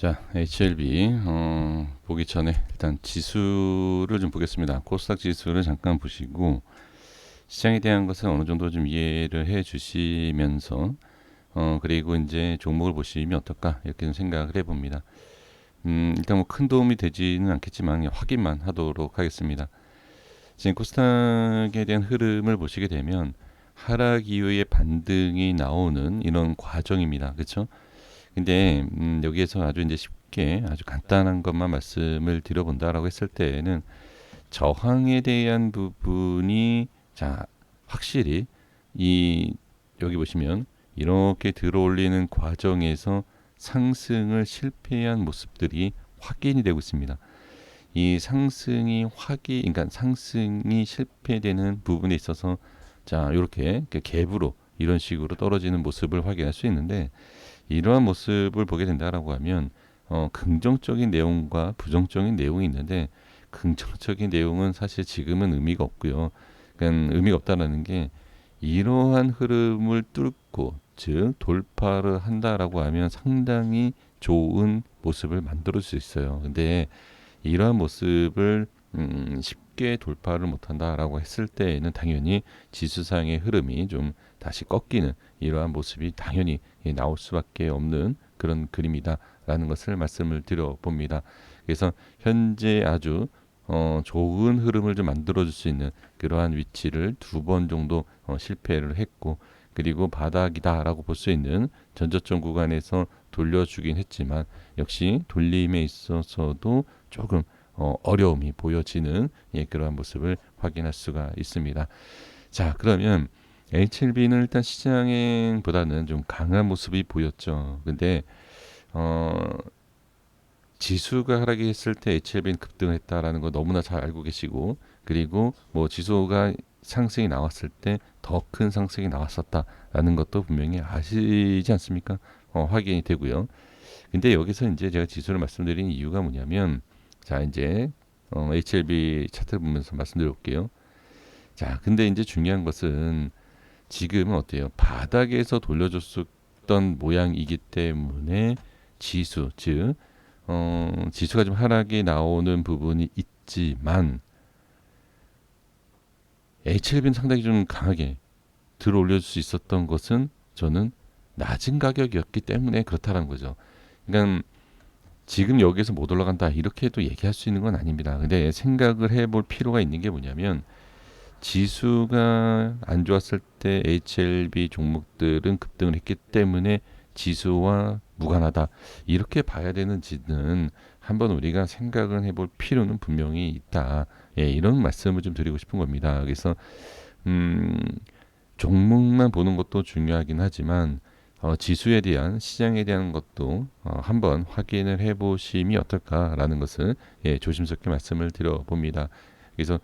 자, HLB 보기 전에 일단 지수를 좀 보겠습니다. 코스닥 지수를 잠깐 보시고 시장에 대한 것을 어느 정도 좀 이해를 해 주시면서 그리고 이제 종목을 보시면 어떨까 이렇게 좀 생각을 해봅니다. 일단 뭐 큰 도움이 되지는 않겠지만 확인만 하도록 하겠습니다. 지금 코스닥에 대한 흐름을 보시게 되면 하락 이후에 반등이 나오는 이런 과정입니다. 그렇죠? 근데 여기에서 아주 이제 쉽게 아주 간단한 것만 말씀을 드려본다라고 했을 때에는 저항에 대한 부분이 자 확실히 이 여기 보시면 이렇게 들어올리는 과정에서 상승을 실패한 모습들이 확인이 되고 있습니다. 이 상승이 그러니까 상승이 실패되는 부분에 있어서 자 이렇게 갭으로 이런 식으로 떨어지는 모습을 확인할 수 있는데 이러한 모습을 보게 된다라고 하면 긍정적인 내용과 부정적인 내용이 있는데 긍정적인 내용은 사실 지금은 의미가 없고요. 그러니까 의미가 없다라는 게 이러한 흐름을 뚫고 즉 돌파를 한다라고 하면 상당히 좋은 모습을 만들 수 있어요. 근데 이러한 모습을 쉽게 돌파를 못한다라고 했을 때에는 당연히 지수상의 흐름이 좀 다시 꺾이는 이러한 모습이 당연히 나올 수밖에 없는 그런 그림이다라는 것을 말씀을 드려봅니다. 그래서 현재 아주 좋은 흐름을 좀 만들어줄 수 있는 그러한 위치를 두 번 정도 실패를 했고 그리고 바닥이다라고 볼 수 있는 전저점 구간에서 돌려주긴 했지만 역시 돌림에 있어서도 조금 어려움이 보여지는 그러한 모습을 확인할 수가 있습니다. 자, 그러면 HLB는 일단 시장보다는 좀 강한 모습이 보였죠. 근데 어, 지수가 하락이 했을 때 HLB는 급등을 했다라는 거 너무나 잘 알고 계시고 그리고 뭐 지수가 상승이 나왔을 때 더 큰 상승이 나왔었다라는 것도 분명히 아시지 않습니까? 확인이 되고요. 근데 여기서 이제 제가 지수를 말씀드린 이유가 뭐냐면 자 이제 HLB 차트를 보면서 말씀드릴게요. 자 근데 이제 중요한 것은 지금은 어때요? 바닥에서 돌려줬었던 모양이기 때문에 지수 즉 지수가 좀 하락이 나오는 부분이 있지만 HLB는 상당히 좀 강하게 들어 올려줄 수 있었던 것은 저는 낮은 가격이었기 때문에 그렇다는 거죠. 그러니까 지금 여기서 못 올라간다 이렇게도 얘기할 수 있는 건 아닙니다. 근데 생각을 해볼 필요가 있는 게 뭐냐면 지수가 안 좋았을 때 HLB 종목들은 급등을 했기 때문에 지수와 무관하다 이렇게 봐야 되는지는 한번 우리가 생각을 해볼 필요는 분명히 있다. 이런 말씀을 좀 드리고 싶은 겁니다. 그래서 음, 종목만 보는 것도 중요하긴 하지만 지수에 대한 시장에 대한 것도 한번 확인을 해보심이 어떨까라는 것을 조심스럽게 말씀을 드려봅니다. 그래서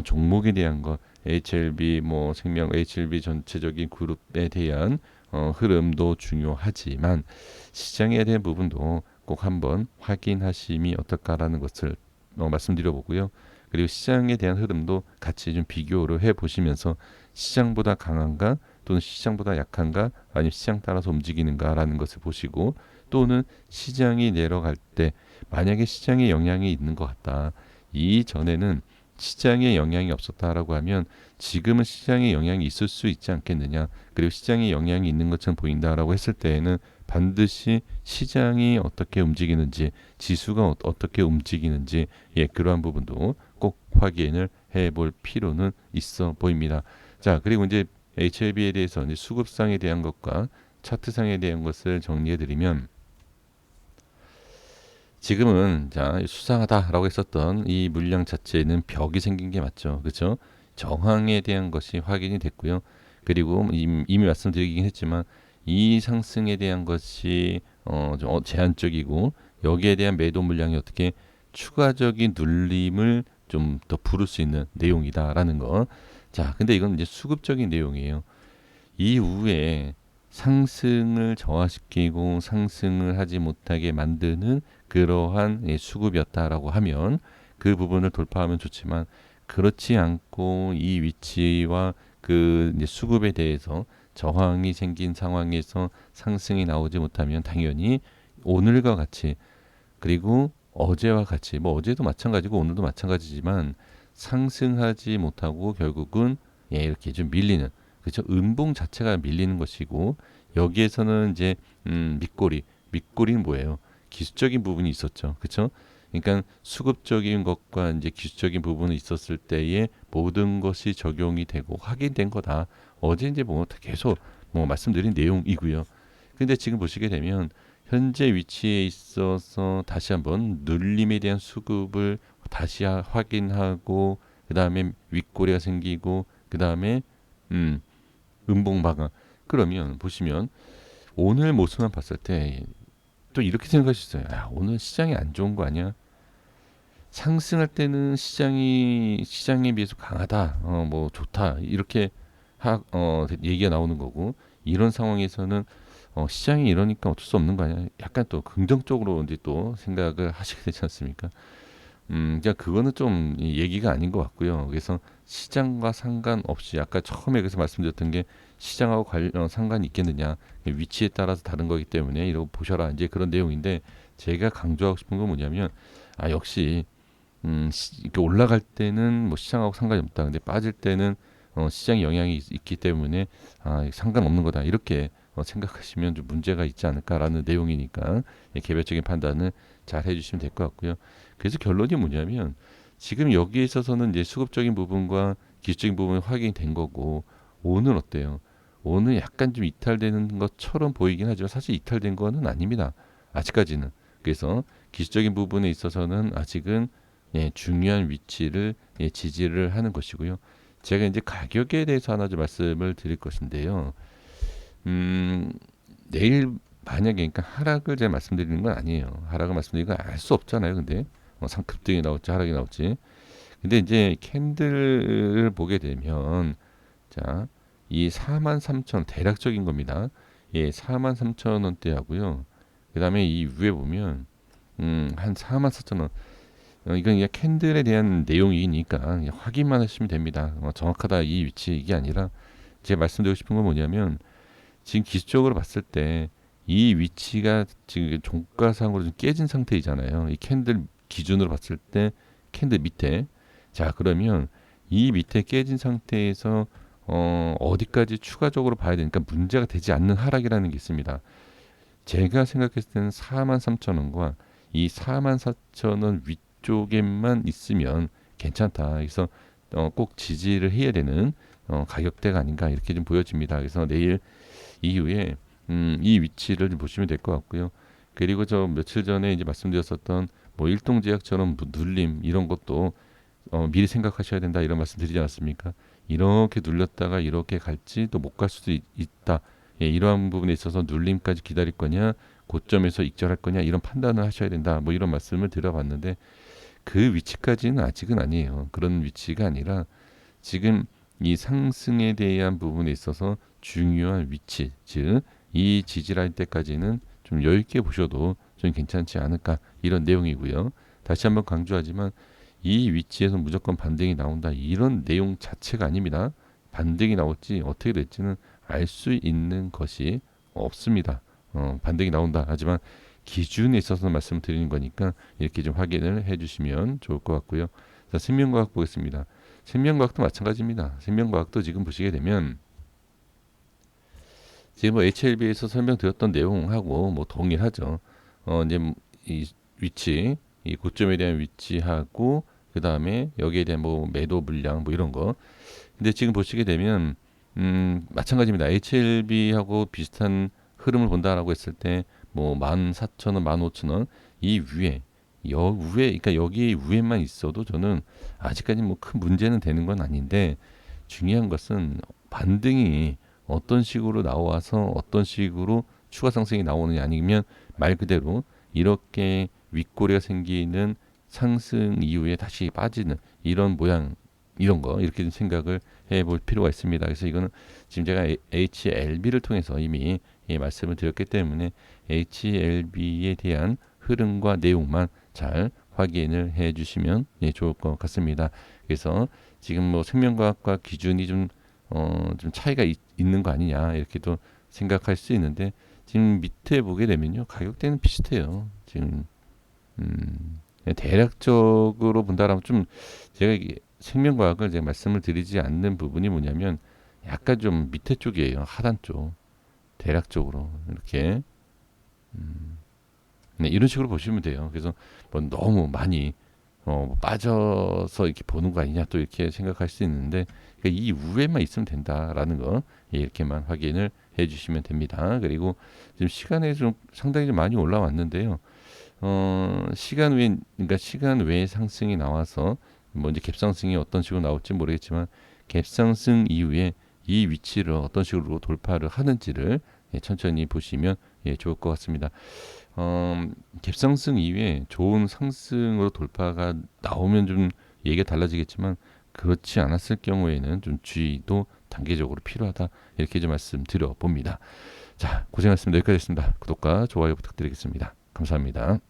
종목에 대한 것, HLB 뭐 생명, HLB 전체적인 그룹에 대한 흐름도 중요하지만 시장에 대한 부분도 꼭 한번 확인하심이 어떨까라는 것을 말씀드려보고요. 그리고 시장에 대한 흐름도 같이 좀 비교를 해보시면서 시장보다 강한가 또는 시장보다 약한가 아니면 시장 따라서 움직이는가라는 것을 보시고 또는 시장이 내려갈 때 만약에 시장에 영향이 있는 것 같다. 이전에는 시장에 영향이 없었다라고 하면 지금은 시장에 영향이 있을 수 있지 않겠느냐. 그리고 시장에 영향이 있는 것처럼 보인다라고 했을 때에는 반드시 시장이 어떻게 움직이는지 지수가 어떻게 움직이는지 그러한 부분도 꼭 확인을 해볼 필요는 있어 보입니다. 자 그리고 이제 HLB에 대해서 이제 수급상에 대한 것과 차트상에 대한 것을 정리해드리면 지금은 자 수상하다라고 했었던 이 물량 자체는 벽이 생긴 게 맞죠, 그렇죠? 저항에 대한 것이 확인이 됐고요. 그리고 이미 말씀드리긴 했지만 이 상승에 대한 것이 좀 제한적이고 여기에 대한 매도 물량이 어떻게 추가적인 눌림을 좀 더 부를 수 있는 내용이다라는 거. 자, 근데 이건 이제 수급적인 내용이에요. 이후에 상승을 저하시키고 상승을 하지 못하게 만드는 그러한 수급이었다라고 하면 그 부분을 돌파하면 좋지만 그렇지 않고 이 위치와 그 이제 수급에 대해서 저항이 생긴 상황에서 상승이 나오지 못하면 당연히 오늘과 같이 그리고 어제와 같이 뭐 어제도 마찬가지고 오늘도 마찬가지지만 상승하지 못하고 결국은 이렇게 좀 밀리는 그렇죠. 음봉 자체가 밀리는 것이고 여기에서는 이제 밑꼬리는 뭐예요? 기술적인 부분이 있었죠. 그렇죠? 그러니까 수급적인 것과 이제 기술적인 부분이 있었을 때에 모든 것이 적용이 되고 확인된 거다. 어제 이제 뭐 계속 뭐 말씀드린 내용이고요. 근데 지금 보시게 되면 현재 위치에 있어서 다시 한번 눌림에 대한 수급을 다시 확인하고 그 다음에 윗꼬리가 생기고 그 다음에 음봉 마감. 그러면 보시면 오늘 모습만 봤을 때 또 이렇게 생각할 수 있어요. 야, 오늘 시장이 안 좋은 거 아니야? 상승할 때는 시장에 비해서 강하다, 뭐 좋다 이렇게 얘기가 나오는 거고 이런 상황에서는 시장이 이러니까 어쩔 수 없는 거 아니야? 약간 또 긍정적으로 이제 또 생각을 하시게 되지 않습니까? 그냥 그거는 좀 얘기가 아닌 것 같고요. 그래서 시장과 상관없이 아까 처음에 그래서 말씀드렸던 게 시장하고 상관이 있겠느냐 위치에 따라서 다른 거기 때문에 이러고 보셔라 이제 그런 내용인데 제가 강조하고 싶은 건 뭐냐면 역시 이렇게 올라갈 때는 뭐 시장하고 상관이 없다. 근데 빠질 때는 시장의 영향이 있기 때문에 상관없는 거다. 이렇게 생각하시면 좀 문제가 있지 않을까라는 내용이니까 개별적인 판단을 잘 해주시면 될 것 같고요. 그래서 결론이 뭐냐면 지금 여기에 있어서는 이제 수급적인 부분과 기술적인 부분이 확인이 된 거고 오늘 어때요? 오늘 약간 좀 이탈되는 것처럼 보이긴 하지만 사실 이탈된 거는 아닙니다. 아직까지는. 그래서 기술적인 부분에 있어서는 아직은 중요한 위치를 지지를 하는 것이고요. 제가 이제 가격에 대해서 하나 좀 말씀을 드릴 것인데요. 음, 내일 만약에 그러니까 하락을 제가 말씀드리는 건 아니에요. 하락을 말씀드리는 건 알 수 없잖아요. 근데 상급등이 나올지 하락이 나올지. 근데 이제 캔들을 보게 되면 자, 이 43,000 대략적인 겁니다. 예, 43,000원대하고요. 그다음에 이 위에 보면 한 44,000원. 이건 그냥 캔들에 대한 내용이니까 그냥 확인만 하시면 됩니다. 정확하다 이 위치 이게 아니라 제가 말씀드리고 싶은 건 뭐냐면 지금 기술적으로 봤을 때 이 위치가 지금 종가상으로 좀 깨진 상태이잖아요. 이 캔들 기준으로 봤을 때 캔들 밑에 자 그러면 이 밑에 깨진 상태에서 어디까지 추가적으로 봐야 되니까 문제가 되지 않는 하락이라는 게 있습니다. 제가 생각했을 때는 43,000원과 이 44,000원 위쪽에만 있으면 괜찮다. 그래서 꼭 지지를 해야 되는 가격대가 아닌가 이렇게 좀 보여집니다. 그래서 내일 이후에 이 위치를 좀 보시면 될 것 같고요. 그리고 저 며칠 전에 이제 말씀드렸었던 뭐 일동제약처럼 눌림 이런 것도 미리 생각하셔야 된다 이런 말씀 드리지 않았습니까? 이렇게 눌렸다가 이렇게 갈지 또 못 갈 수도 있다. 예, 이러한 부분에 있어서 눌림까지 기다릴 거냐, 고점에서 익절할 거냐 이런 판단을 하셔야 된다. 뭐 이런 말씀을 드려봤는데 그 위치까지는 아직은 아니에요. 그런 위치가 아니라 지금 이 상승에 대한 부분에 있어서 중요한 위치, 즉 이 지지라인 때까지는 좀 여유 있게 보셔도 좀 괜찮지 않을까 이런 내용이고요. 다시 한번 강조하지만 이 위치에서 무조건 반등이 나온다 이런 내용 자체가 아닙니다. 반등이 나올지 어떻게 될지는 알 수 있는 것이 없습니다. 반등이 나온다 하지만 기준에 있어서 말씀을 드리는 거니까 이렇게 좀 확인을 해주시면 좋을 것 같고요. 자, 생명과학 보겠습니다. 생명과학도 마찬가지입니다. 생명과학도 지금 보시게 되면 지금 뭐 HLB에서 설명드렸던 내용하고 뭐 동일하죠. 이제 이 위치, 이 고점에 대한 위치하고 그 다음에 여기에 대한 뭐 매도 물량 뭐 이런 거. 근데 지금 보시게 되면 마찬가지입니다. HLB하고 비슷한 흐름을 본다라고 했을 때 뭐 14,000원, 15,000원 이 위에 위에 그러니까 여기 위에만 있어도 저는 아직까지 뭐 큰 문제는 되는 건 아닌데 중요한 것은 반등이 어떤 식으로 나와서 어떤 식으로 추가 상승이 나오느냐 아니면 말 그대로 이렇게 윗꼬리가 생기는 상승 이후에 다시 빠지는 이런 모양 이런 거 이렇게 좀 생각을 해볼 필요가 있습니다. 그래서 이거는 지금 제가 HLB를 통해서 이미 말씀을 드렸기 때문에 HLB에 대한 흐름과 내용만 잘 확인을 해주시면 좋을 것 같습니다. 그래서 지금 뭐 생명과학과 기준이 좀 차이가 있는 거 아니냐 이렇게도 생각할 수 있는데 지금 밑에 보게 되면요 가격대는 비슷해요. 지금 대략적으로 본다라면 좀 제가 이게 생명과학을 제가 말씀을 드리지 않는 부분이 뭐냐면 약간 좀 밑에 쪽이에요. 하단 쪽. 대략적으로 이렇게 네, 이런 식으로 보시면 돼요. 그래서 뭐 너무 많이 뭐 빠져서 이렇게 보는 거 아니냐 또 이렇게 생각할 수 있는데 그러니까 이 우에만 있으면 된다라는 거 예, 이렇게만 확인을 해주시면 됩니다. 그리고 지금 시간에 좀 상당히 좀 많이 올라왔는데요. 시간 외 그러니까 시간 외의 상승이 나와서 뭐 이제 갭상승이 어떤 식으로 나올지 모르겠지만 갭상승 이후에 이 위치를 어떤 식으로 돌파를 하는지를 예, 천천히 보시면 예, 좋을 것 같습니다. 어, 갭상승 이후에 좋은 상승으로 돌파가 나오면 좀 얘기가 달라지겠지만 그렇지 않았을 경우에는 좀 주의도 단계적으로 필요하다 이렇게 좀 말씀드려 봅니다. 자, 고생하셨습니다. 여기까지 했습니다. 구독과 좋아요 부탁드리겠습니다. 감사합니다.